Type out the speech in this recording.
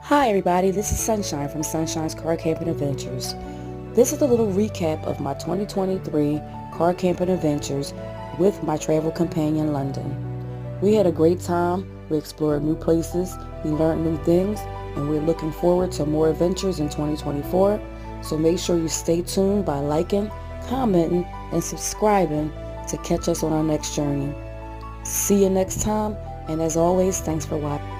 Hi everybody, this is Sunshine from Sunshine's Car Camping Adventures. This is a little recap of my 2023 car camping adventures with my travel companion London. We had a great time, we explored new places, we learned new things, and we're looking forward to more adventures in 2024. So make sure you stay tuned by liking, commenting, and subscribing to catch us on our next journey. See you next time, and as always, thanks for watching.